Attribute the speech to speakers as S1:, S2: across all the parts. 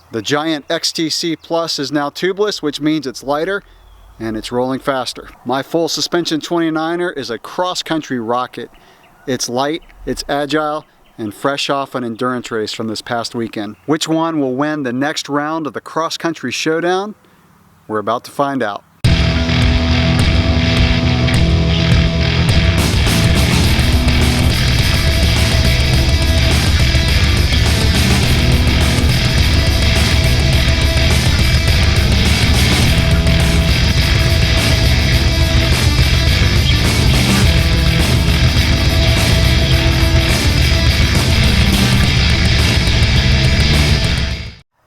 S1: The Giant XTC Plus is now tubeless, which means it's lighter and it's rolling faster. My full suspension 29er is a cross-country rocket. It's light, it's agile, and fresh off an endurance race from this past weekend. Which one will win the next round of the cross-country showdown? We're about to find out.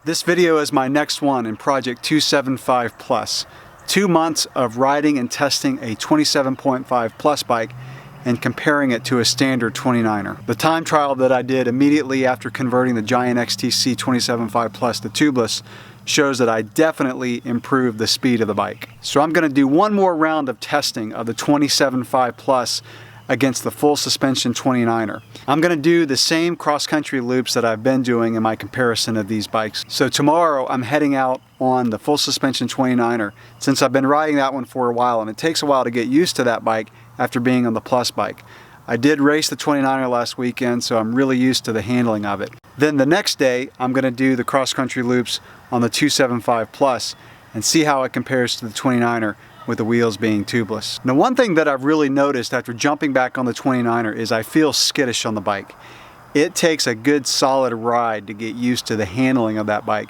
S1: This video is my next one in Project 275 Plus. 2 months of riding and testing a 27.5 Plus bike and comparing it to a standard 29er. The time trial that I did immediately after converting the Giant XTC 27.5 Plus to tubeless shows that I definitely improved the speed of the bike. So I'm going to do one more round of testing of the 27.5 Plus against the full suspension 29er. I'm gonna do the same cross-country loops that I've been doing in my comparison of these bikes. So tomorrow I'm heading out on the full suspension 29er since I've been riding that one for a while, and it takes a while to get used to that bike after being on the Plus bike. I did race the 29er last weekend, so I'm really used to the handling of it. Then the next day I'm gonna do the cross-country loops on the 275 Plus and see how it compares to the 29er with the wheels being tubeless. Now, one thing that I've really noticed after jumping back on the 29er is I feel skittish on the bike. It takes a good solid ride to get used to the handling of that bike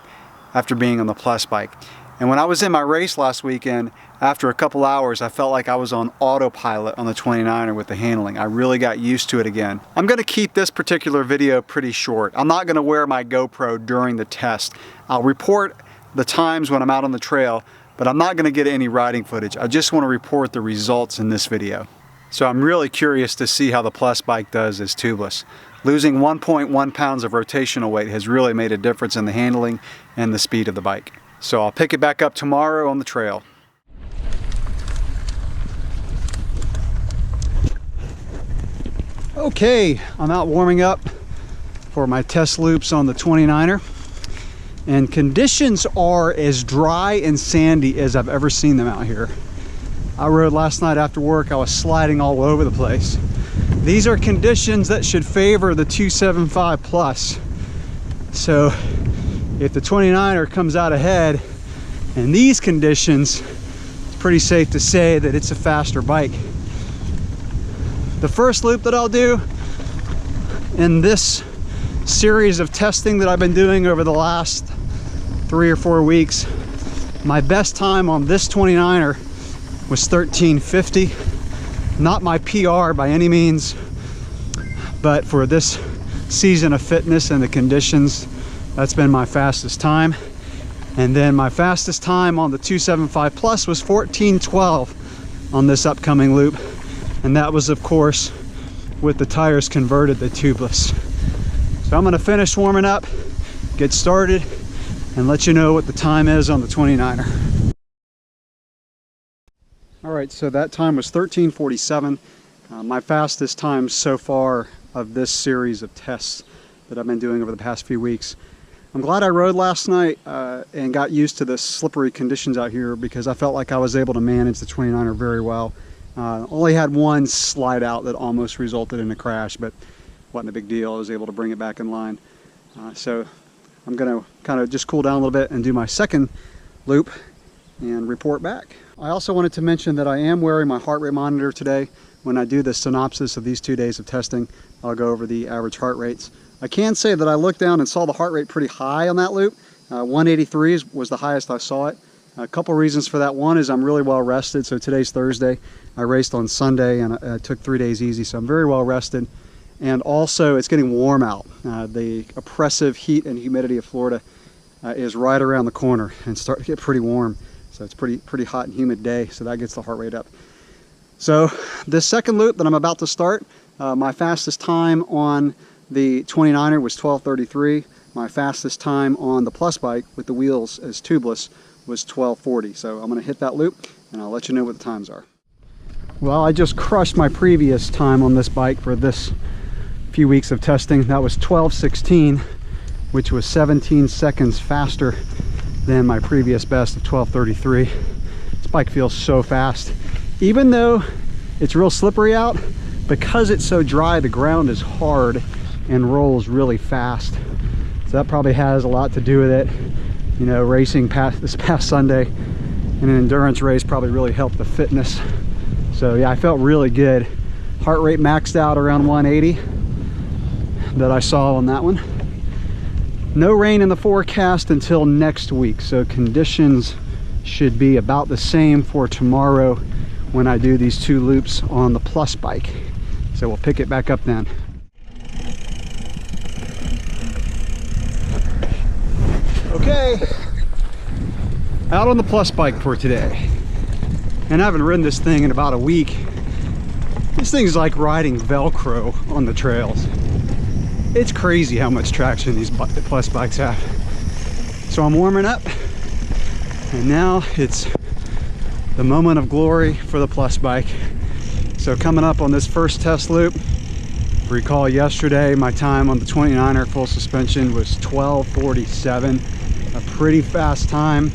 S1: after being on the Plus bike. And when I was in my race last weekend, after a couple hours, I felt like I was on autopilot on the 29er with the handling. I really got used to it again. I'm gonna keep this particular video pretty short. I'm not gonna wear my GoPro during the test. I'll report the times when I'm out on the trail, but I'm not gonna get any riding footage. I just wanna report the results in this video. So I'm really curious to see how the Plus bike does as tubeless. Losing 1.1 pounds of rotational weight has really made a difference in the handling and the speed of the bike. So I'll pick it back up tomorrow on the trail. Okay, I'm out warming up for my test loops on the 29er. And conditions are as dry and sandy as I've ever seen them out here. I rode last night after work, I was sliding all over the place. These are conditions that should favor the 275 Plus. So if the 29er comes out ahead in these conditions, it's pretty safe to say that it's a faster bike. The first loop that I'll do in this series of testing that I've been doing over the last 3 or 4 weeks, my best time on this 29er was 13:50. Not my PR by any means, but for this season of fitness and the conditions, that's been my fastest time. And then my fastest time on the 275 Plus was 14:12 on this upcoming loop, and that was of course with the tires converted to tubeless. So I'm going to finish warming up, get started, and let you know what the time is on the 29er. All right, so that time was 13:47. My fastest time so far of this series of tests that I've been doing over the past few weeks. I'm glad I rode last night and got used to the slippery conditions out here, because I felt like I was able to manage the 29er very well. Only had one slide out that almost resulted in a crash, but wasn't a big deal. I was able to bring it back in line. So I'm gonna kind of just cool down a little bit and do my second loop and report back. I also wanted to mention that I am wearing my heart rate monitor today. When I do the synopsis of these 2 days of testing, I'll go over the average heart rates. I can say that I looked down and saw the heart rate pretty high on that loop. 183 was the highest I saw it. A couple reasons for that. One is I'm really well rested. So today's Thursday. I raced on Sunday and I took 3 days easy, so I'm very well rested. And also it's getting warm out. The oppressive heat and humidity of Florida is right around the corner and starting to get pretty warm. So it's pretty hot and humid day, so that gets the heart rate up. So this second loop that I'm about to start, my fastest time on the 29er was 12:33. My fastest time on the Plus bike with the wheels as tubeless was 12:40. So I'm gonna hit that loop and I'll let you know what the times are. Well, I just crushed my previous time on this bike for this few weeks of testing. That was 12:16. which was 17 seconds faster than my previous best of 12:33. This bike feels so fast. Even though it's real slippery out, because it's so dry, the ground is hard and rolls really fast. So that probably has a lot to do with it. You know, racing this past Sunday in an endurance race probably really helped the fitness. So yeah, I felt really good. Heart rate maxed out around 180 that I saw on that one. No rain in the forecast until next week, so conditions should be about the same for tomorrow when I do these 2 loops on the Plus bike. So we'll pick it back up then. Okay, out on the Plus bike for today. And I haven't ridden this thing in about a week. This thing's like riding Velcro on the trails. It's crazy how much traction these Plus bikes have. So I'm warming up, and now it's the moment of glory for the Plus bike. So coming up on this first test loop, recall yesterday my time on the 29er full suspension was 12:47, a pretty fast time.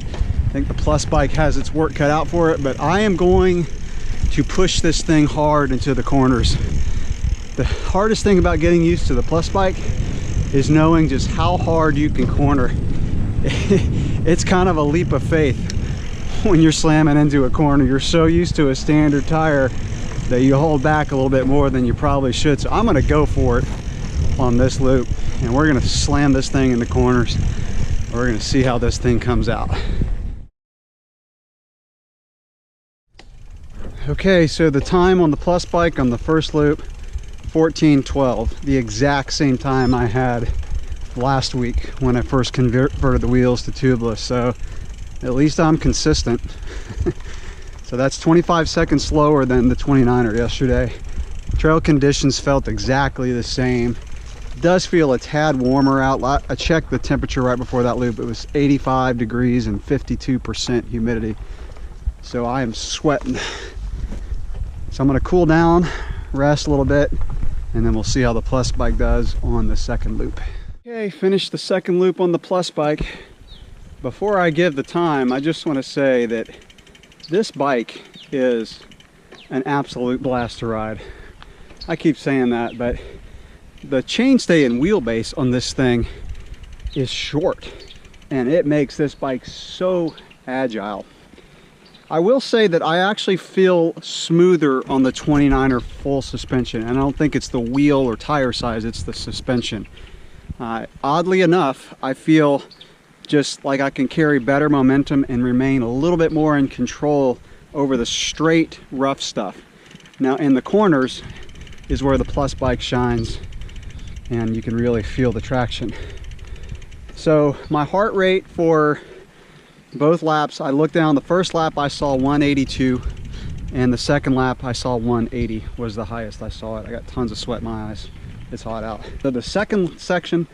S1: I think the Plus bike has its work cut out for it, but I am going to push this thing hard into the corners. The hardest thing about getting used to the Plus bike is knowing just how hard you can corner. It's kind of a leap of faith when you're slamming into a corner. You're so used to a standard tire that you hold back a little bit more than you probably should. So I'm gonna go for it on this loop, and we're gonna slam this thing in the corners. We're gonna see how this thing comes out. Okay, so the time on the Plus bike on the first loop, 14:12, the exact same time I had last week when I first converted the wheels to tubeless. So at least I'm consistent. So that's 25 seconds slower than the 29er yesterday. Trail conditions felt exactly the same. It does feel a tad warmer out. I checked the temperature right before that loop. It was 85 degrees and 52% humidity. So I am sweating. So I'm gonna cool down, rest a little bit, and then we'll see how the Plus bike does on the second loop. Okay, finished the second loop on the Plus bike. Before I give the time, I just want to say that this bike is an absolute blast to ride. I keep saying that, but the chainstay and wheelbase on this thing is short, and it makes this bike so agile. I will say that I actually feel smoother on the 29er full suspension, and I don't think it's the wheel or tire size, it's the suspension. Oddly enough, I feel just like I can carry better momentum and remain a little bit more in control over the straight, rough stuff. Now in the corners is where the Plus bike shines, and you can really feel the traction. So my heart rate for both laps, I looked down, the first lap I saw 182, and the second lap I saw 180 was the highest I saw it. I got tons of sweat in my eyes. It's hot out. So the second section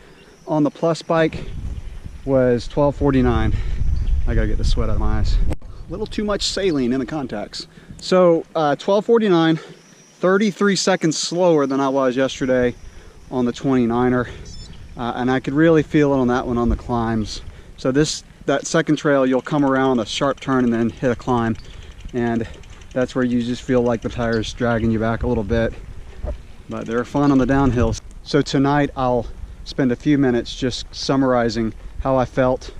S1: on the Plus bike was 12:49. I gotta get the sweat out of my eyes. A little too much saline in the contacts. So 12:49, 33 seconds slower than I was yesterday on the 29er. And I could really feel it on that one on the climbs. So that second trail, you'll come around a sharp turn and then hit a climb, and that's where you just feel like the tire's dragging you back a little bit, but they're fun on the downhills. So tonight I'll spend a few minutes just summarizing how I felt,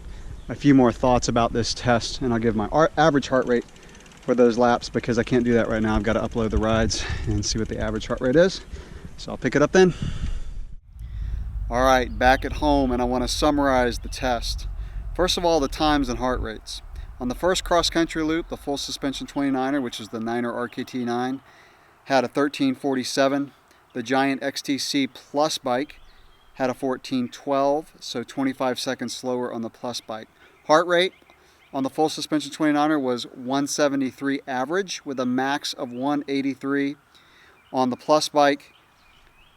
S1: a few more thoughts about this test, and I'll give my average heart rate for those laps because I can't do that right now. I've got to upload the rides and see what the average heart rate is. So I'll pick it up then. All right, back at home, and I want to summarize the test. First of all, the times and heart rates. On the first cross-country loop, the full suspension 29er, which is the Niner RKT9, had a 13:47. The Giant XTC Plus bike had a 14:12, so 25 seconds slower on the Plus bike. Heart rate on the full suspension 29er was 173 average with a max of 183. On the Plus bike,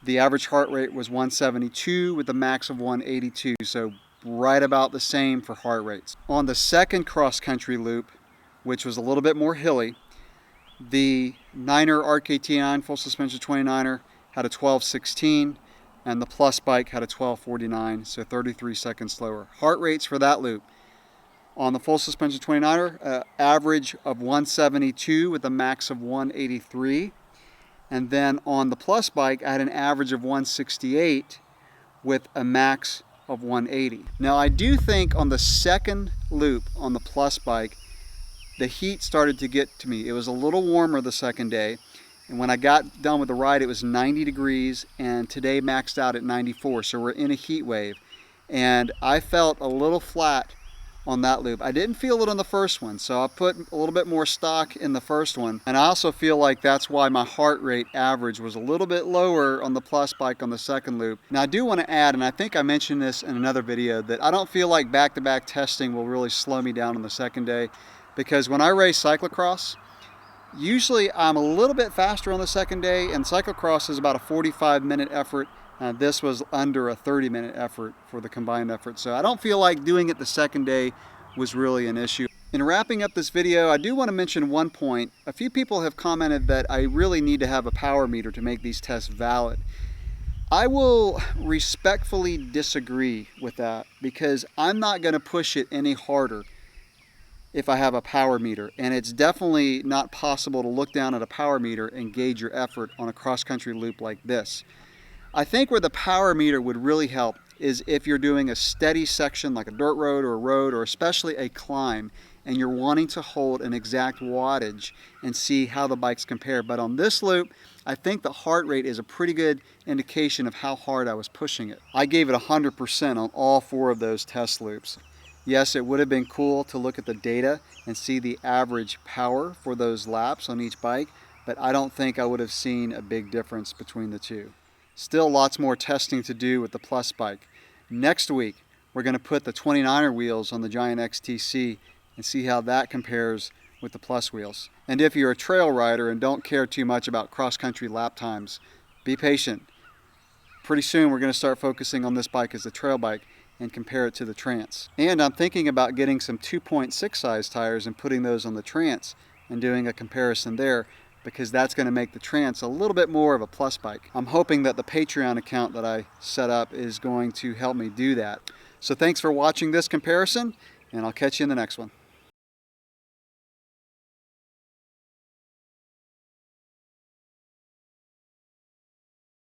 S1: the average heart rate was 172 with a max of 182, so right about the same for heart rates. On the second cross-country loop, which was a little bit more hilly, the Niner RKT9 full suspension 29er had a 12:16. and the Plus bike had a 12:49, so 33 seconds slower. Heart rates for that loop. On the full suspension 29er, average of 172 with a max of 183. And then on the Plus bike, I had an average of 168 with a max of 180. Now I do think on the second loop on the Plus bike, the heat started to get to me. It was a little warmer the second day. And when I got done with the ride, it was 90 degrees, and today maxed out at 94. So we're in a heat wave. And I felt a little flat on that loop. I didn't feel it on the first one, so I put a little bit more stock in the first one. And I also feel like that's why my heart rate average was a little bit lower on the Plus bike on the second loop. Now I do want to add, and I think I mentioned this in another video, that I don't feel like back-to-back testing will really slow me down on the second day, because when I race cyclocross, usually I'm a little bit faster on the second day, and cyclocross is about a 45-minute effort. This was under a 30-minute effort for the combined effort. So I don't feel like doing it the second day was really an issue. In wrapping up this video, I do want to mention one point. A few people have commented that I really need to have a power meter to make these tests valid. I will respectfully disagree with that, because I'm not going to push it any harder if I have a power meter, and it's definitely not possible to look down at a power meter and gauge your effort on a cross-country loop like this. I think where the power meter would really help is if you're doing a steady section like a dirt road or a road, or especially a climb, and you're wanting to hold an exact wattage and see how the bikes compare. But on this loop, I think the heart rate is a pretty good indication of how hard I was pushing it. I gave it 100% on all 4 of those test loops. Yes, it would have been cool to look at the data and see the average power for those laps on each bike, but I don't think I would have seen a big difference between the two. Still lots more testing to do with the Plus bike. Next week, we're going to put the 29er wheels on the Giant XTC and see how that compares with the Plus wheels. And if you're a trail rider and don't care too much about cross-country lap times, be patient. Pretty soon we're going to start focusing on this bike as a trail bike and compare it to the Trance. And I'm thinking about getting some 2.6 size tires and putting those on the Trance and doing a comparison there, because that's going to make the Trance a little bit more of a Plus bike. I'm hoping that the Patreon account that I set up is going to help me do that. So thanks for watching this comparison, and I'll catch you in the next one.